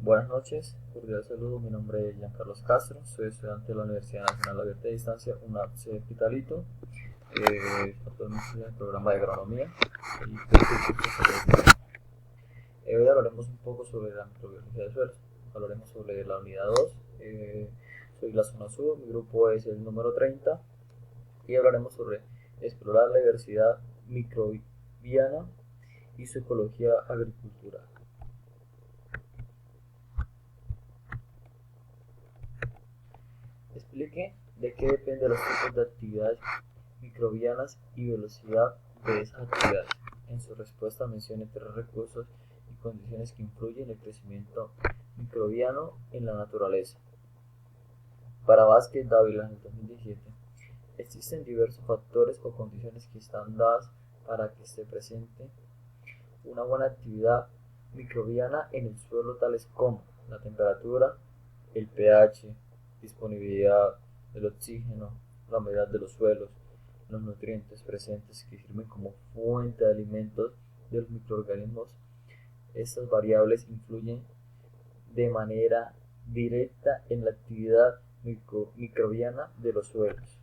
Buenas noches, cordial saludo, mi nombre es Giancarlos Castro, soy estudiante de la Universidad Nacional Abierta de Distancia, UNAP de Pitalito, actualmente estoy en el programa de agronomía y hoy hablaremos un poco sobre la microbiología de suelos, hablaremos sobre la unidad 2, soy la zona sur, mi grupo es el número 30 y hablaremos sobre explorar la diversidad microbiana y su ecología agricultural. Explique de qué depende los tipos de actividades microbianas y velocidad de esas actividades. En su respuesta mencione tres recursos y condiciones que influyen en el crecimiento microbiano en la naturaleza. Para Vázquez Dávila en el 2017, existen diversos factores o condiciones que están dadas para que se presente una buena actividad microbiana en el suelo, tales como la temperatura, el pH, disponibilidad del oxígeno, la humedad de los suelos, los nutrientes presentes que sirven como fuente de alimentos de los microorganismos. Estas variables influyen de manera directa en la actividad microbiana de los suelos.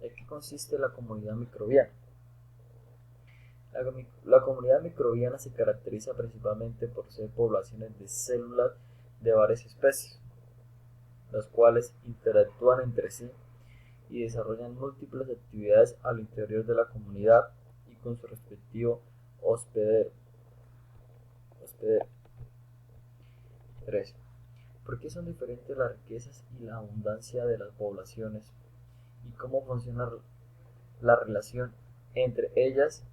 ¿En qué consiste la comunidad microbiana? La comunidad microbiana se caracteriza principalmente por ser poblaciones de células de varias especies, las cuales interactúan entre sí y desarrollan múltiples actividades al interior de la comunidad y con su respectivo hospedero. 3. ¿Por qué son diferentes las riquezas y la abundancia de las poblaciones y cómo funciona la relación entre ellas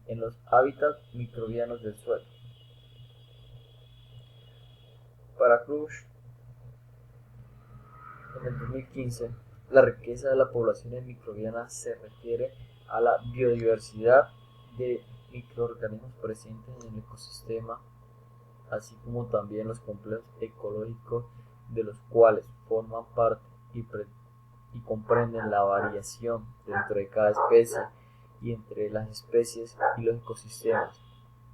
en los hábitats microbianos del suelo? Para Cruz, en el 2015, la riqueza de la población microbiana se refiere a la biodiversidad de microorganismos presentes en el ecosistema, así como también los complejos ecológicos de los cuales forman parte y comprenden la variación dentro de cada especie y entre las especies y los ecosistemas,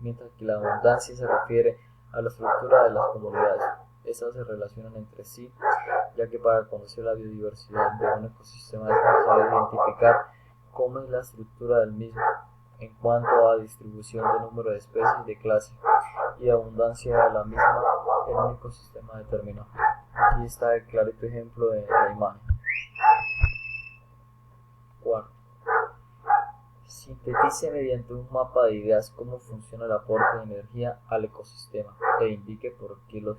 mientras que la abundancia se refiere a la estructura de las comunidades. Estas se relacionan entre sí, ya que para conocer la biodiversidad de un ecosistema es necesario identificar cómo es la estructura del mismo en cuanto a distribución de número de especies y de clase y abundancia de la misma en un ecosistema determinado. Aquí está el clarito ejemplo de la imagen. Cuarto, sintetice mediante un mapa de ideas cómo funciona el aporte de energía al ecosistema e indique por qué los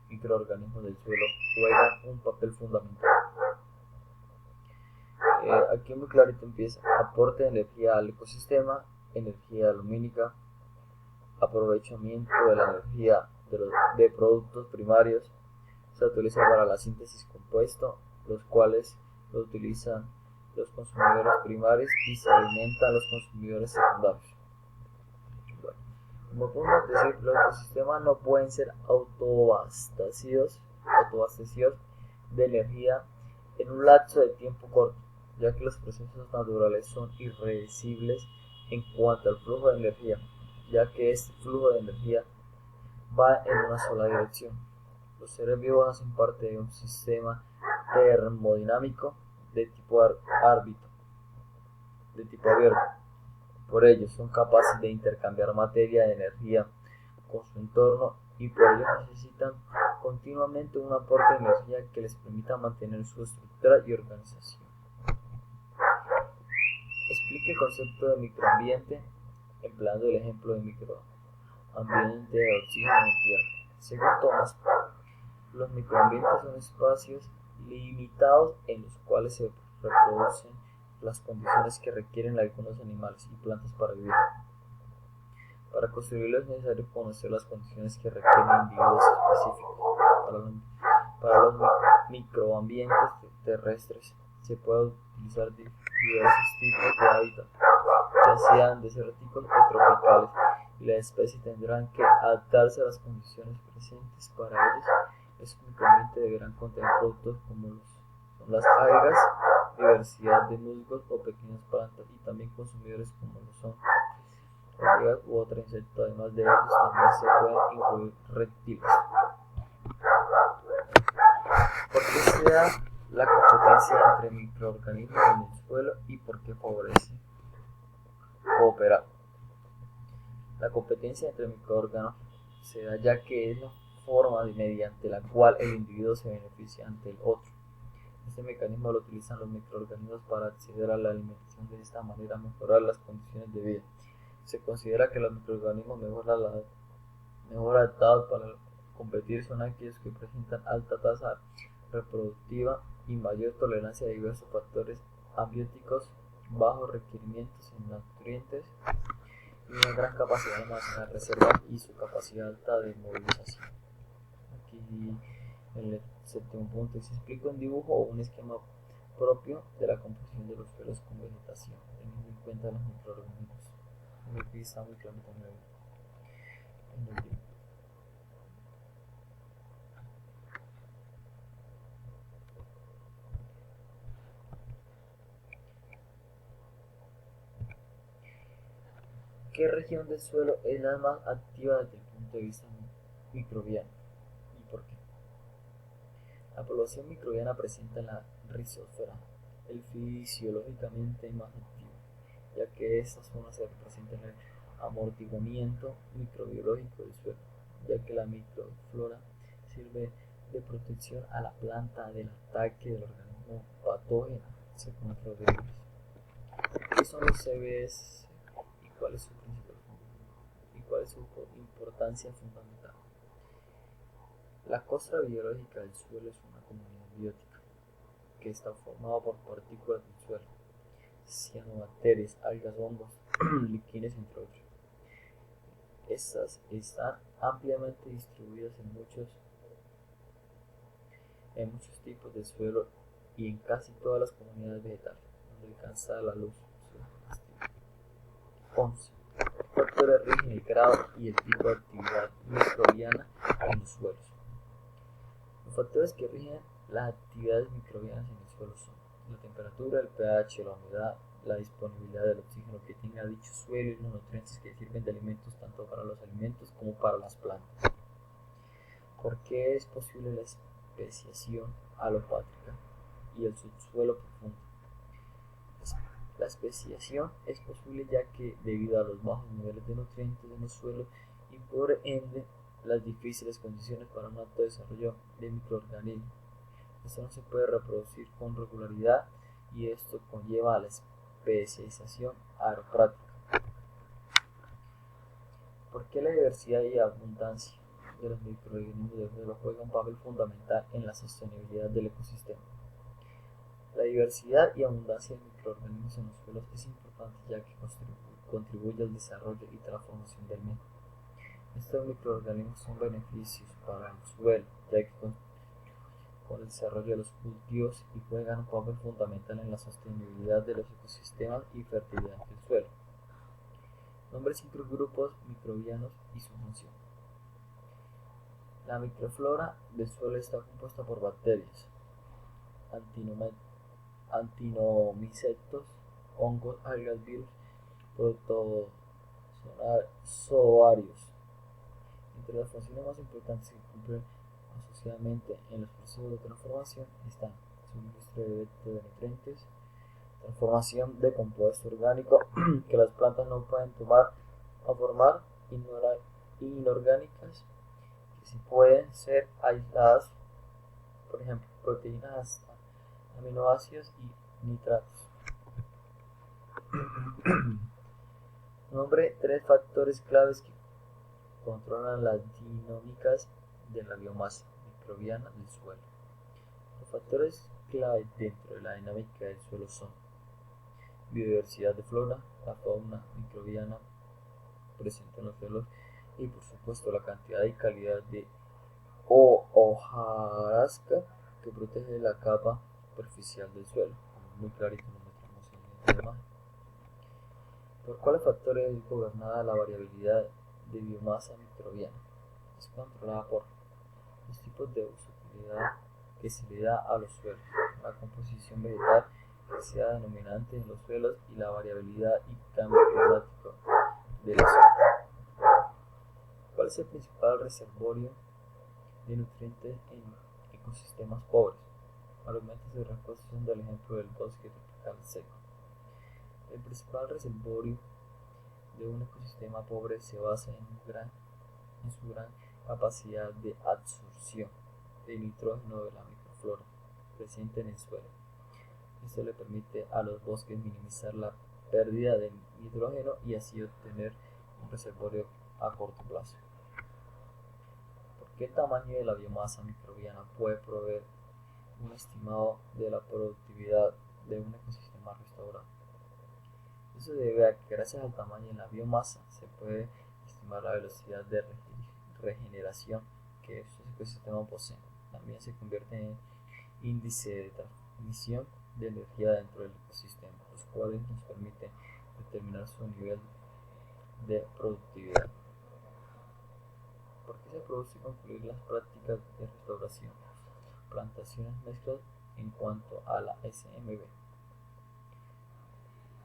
microorganismos del suelo juegan un papel fundamental. Aquí muy clarito empieza: aporte de energía al ecosistema, energía lumínica, aprovechamiento de la energía de productos primarios, se utiliza para la síntesis compuesto, los cuales lo utilizan los consumidores primarios y se alimentan los consumidores secundarios. Bueno, como podemos decir, los ecosistemas no pueden ser autoabastecidos de energía en un lapso de tiempo corto, ya que los procesos naturales son irreversibles en cuanto al flujo de energía, ya que este flujo de energía va en una sola dirección. Los seres vivos hacen parte de un sistema termodinámico de tipo abierto. Por ello, son capaces de intercambiar materia de energía con su entorno y por ello necesitan continuamente un aporte de energía que les permita mantener su estructura y organización. Explique el concepto de microambiente empleando el ejemplo de microambiente de oxígeno en tierra. Según Thomas, los microambientes son espacios limitados en los cuales se reproducen las condiciones que requieren algunos animales y plantas para vivir. Para construirlo es necesario conocer las condiciones que requieren individuos específicos. Para los microambientes terrestres se pueden utilizar diversos tipos de hábitat, ya sean desérticos o tropicales, y las especies tendrán que adaptarse a las condiciones presentes para ellos. Estos microambientes deberán contener productos como son las algas, diversidad de musgos o pequeñas plantas, y también consumidores como lo son hormigas u otros insectos. Además de ellos también se pueden incluir reptiles. ¿Por qué se da la competencia entre microorganismos en el suelo y por qué favorece cooperar? La competencia entre microórganos se da ya que es la forma mediante la cual el individuo se beneficia ante el otro. Este mecanismo lo utilizan los microorganismos para acceder a la alimentación, de esta manera mejorar las condiciones de vida. Se considera que los microorganismos mejor adaptados para competir son aquellos que presentan alta tasa reproductiva y mayor tolerancia a diversos factores ambióticos, bajos requerimientos en nutrientes y una gran capacidad de almacenar reservas y su capacidad alta de movilización. Aquí en el séptimo punto se explica un dibujo o un esquema propio de la composición de los suelos con vegetación, teniendo en cuenta los microorganismos. Aquí está muy claro también en el dibujo. ¿Qué región del suelo es la más activa desde el punto de vista microbiano y por qué? La población microbiana presenta la rizosfera, el fisiológicamente más activo, ya que esta zona se representa en el amortiguamiento microbiológico del suelo, ya que la microflora sirve de protección a la planta del ataque del organismo patógeno según Rodríguez. ¿Qué son los CBS y cuál es su importancia fundamental? La costra biológica del suelo es una comunidad biótica que está formada por partículas del suelo, cianobacterias, algas, hongos, líquenes, entre otros. Estas están ampliamente distribuidas en muchos tipos de suelo y en casi todas las comunidades vegetales, donde alcanza la luz. 11. Factores rigen el grado y el tipo de actividad microbiana en los suelos. Los factores que rigen las actividades microbianas en el suelo son la temperatura, el pH, la humedad, la disponibilidad del oxígeno que tenga dicho suelo y los nutrientes que sirven de alimentos tanto para los alimentos como para las plantas. ¿Por qué es posible la especiación alopátrica y el subsuelo profundo? La especiación es posible ya que debido a los bajos niveles de nutrientes en los suelos y por ende las difíciles condiciones para un alto desarrollo de microorganismos, esto no se puede reproducir con regularidad y esto conlleva a la especiación aeropráctica. ¿Por qué la diversidad y abundancia de los microorganismos del suelo juega un papel fundamental en la sostenibilidad del ecosistema? La diversidad y abundancia de microorganismos en los suelos es importante ya que contribuye al desarrollo y transformación del mismo. Estos microorganismos son beneficios para el suelo ya que con el desarrollo de los cultivos y juegan un papel fundamental en la sostenibilidad de los ecosistemas y fertilidad del suelo. Nombre 5 grupos microbianos y su función. La microflora del suelo está compuesta por bacterias, actinomycetos, hongos, algas, virus, protozoarios. Entre las funciones más importantes que cumplen asociadamente en los procesos de transformación están suministro directo de nutrientes, transformación de compuesto orgánico que las plantas no pueden tomar a formar inorgánicas que sí pueden ser aisladas, por ejemplo, proteínas, aminoácidos y nitratos. Nombre 3 factores claves que controlan las dinámicas de la biomasa microbiana del suelo. Los factores clave dentro de la dinámica del suelo son biodiversidad de flora, la fauna microbiana presente en los suelos y por supuesto la cantidad y calidad de hojarasca que protege la capa superficial del suelo, como muy clarito lo mostramos en la imagen. ¿Por cuáles factores es gobernada la variabilidad de biomasa microbiana? Es controlada por los tipos de utilidad que se le da a los suelos, la composición vegetal que sea dominante en los suelos y la variabilidad y cambio climático de la zona. ¿Cuál es el principal reservorio de nutrientes en ecosistemas pobres. Mayormente se reconstrucción del ejemplo del bosque tropical seco. El principal reservorio de un ecosistema pobre se basa en su gran capacidad de absorción de nitrógeno de la microflora presente en el suelo. Esto le permite a los bosques minimizar la pérdida de nitrógeno y así obtener un reservorio a corto plazo. ¿Por qué el tamaño de la biomasa microbiana puede proveer un estimado de la productividad de un ecosistema restaurado? Eso se debe a que gracias al tamaño de la biomasa se puede estimar la velocidad de regeneración que estos ecosistemas poseen. También se convierte en índice de transmisión de energía dentro del ecosistema, los cuales nos permiten determinar su nivel de productividad. ¿Por qué se produce concluir las prácticas de restauración? Plantaciones mezclas en cuanto a la SMB.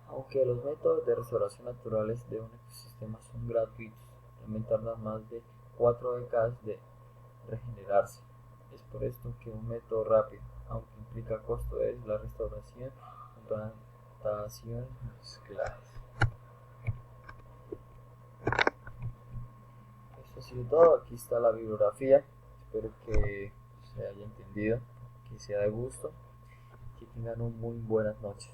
Aunque los métodos de restauración naturales de un ecosistema son gratuitos, también tardan más de 4 décadas de regenerarse. Es por esto que un método rápido, aunque implica costo, es la restauración con plantaciones mezcladas. Esto ha sido todo. Aquí está la bibliografía. Espero que se haya entendido, que sea de gusto, que tengan muy buenas noches.